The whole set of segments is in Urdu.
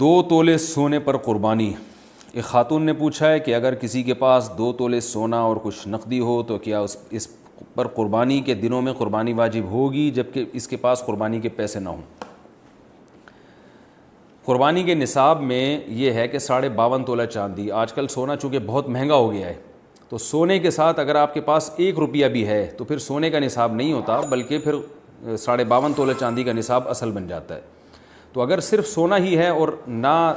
دو تولے سونے پر قربانی۔ ایک خاتون نے پوچھا ہے کہ اگر کسی کے پاس 2 تولے سونا اور کچھ نقدی ہو تو کیا اس پر قربانی کے دنوں میں قربانی واجب ہوگی جبکہ اس کے پاس قربانی کے پیسے نہ ہوں؟ قربانی کے نصاب میں یہ ہے کہ 52.5 تولہ چاندی۔ آج کل سونا چونکہ بہت مہنگا ہو گیا ہے تو سونے کے ساتھ اگر آپ کے پاس 1 روپیہ بھی ہے تو پھر سونے کا نصاب نہیں ہوتا بلکہ پھر 52.5 تولہ چاندی کا نصاب اصل بن جاتا ہے۔ تو اگر صرف سونا ہی ہے اور نہ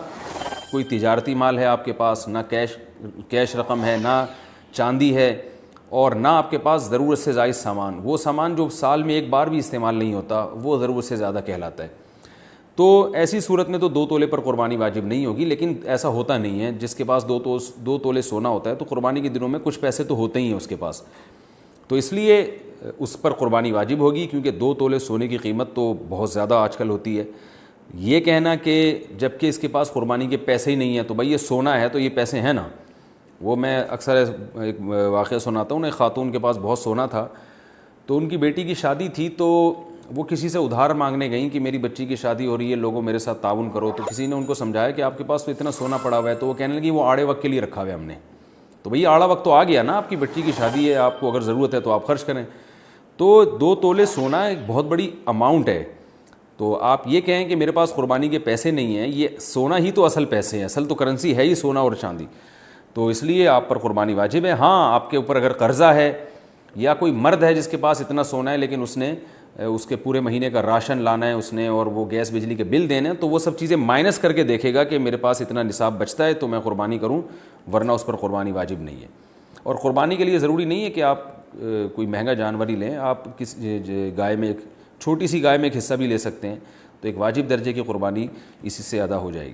کوئی تجارتی مال ہے آپ کے پاس، نہ کیش رقم ہے، نہ چاندی ہے، اور نہ آپ کے پاس ضرورت سے زائد سامان، وہ سامان جو سال میں ایک بار بھی استعمال نہیں ہوتا وہ ضرورت سے زیادہ کہلاتا ہے، تو ایسی صورت میں تو 2 تولے پر قربانی واجب نہیں ہوگی۔ لیکن ایسا ہوتا نہیں ہے، جس کے پاس 2 تولے سونا ہوتا ہے تو قربانی کے دنوں میں کچھ پیسے تو ہوتے ہی ہیں اس کے پاس، تو اس لیے اس پر قربانی واجب ہوگی، کیونکہ 2 تولے سونے کی قیمت تو بہت زیادہ آج کل ہوتی ہے۔ یہ کہنا کہ جب کہ اس کے پاس قربانی کے پیسے ہی نہیں ہیں تو بھائی یہ سونا ہے تو یہ پیسے ہیں نا، وہ میں اکثر ایک واقعہ سناتا ہوں۔ ایک خاتون کے پاس بہت سونا تھا تو ان کی بیٹی کی شادی تھی، تو وہ کسی سے ادھار مانگنے گئیں کہ میری بچی کی شادی ہو رہی ہے، لوگوں میرے ساتھ تعاون کرو، تو کسی نے ان کو سمجھایا کہ آپ کے پاس تو اتنا سونا پڑا ہوا ہے، تو وہ کہنے لگی وہ آڑے وقت کے لیے رکھا ہوا ہے ہم نے۔ تو بھئی آڑا وقت تو آ گیا نا، آپ کی بچی کی شادی ہے، آپ کو اگر ضرورت ہے تو آپ خرچ کریں۔ تو 2 تولے سونا ایک بہت بڑی اماؤنٹ ہے، تو آپ یہ کہیں کہ میرے پاس قربانی کے پیسے نہیں ہیں، یہ سونا ہی تو اصل پیسے ہیں، اصل تو کرنسی ہے ہی سونا اور چاندی، تو اس لیے آپ پر قربانی واجب ہے۔ ہاں آپ کے اوپر اگر قرضہ ہے یا کوئی مرد ہے جس کے پاس اتنا سونا ہے لیکن اس نے اس کے پورے مہینے کا راشن لانا ہے اس نے، اور وہ گیس بجلی کے بل دینے ہیں، تو وہ سب چیزیں مائنس کر کے دیکھے گا کہ میرے پاس اتنا نصاب بچتا ہے تو میں قربانی کروں، ورنہ اس پر قربانی واجب نہیں ہے۔ اور قربانی کے لیے ضروری نہیں ہے کہ آپ کوئی مہنگا جانور ہی لیں، آپ کس گائے میں ایک چھوٹی سی گائے میں ایک حصہ بھی لے سکتے ہیں، تو ایک واجب درجے کی قربانی اسی سے ادا ہو جائے گی۔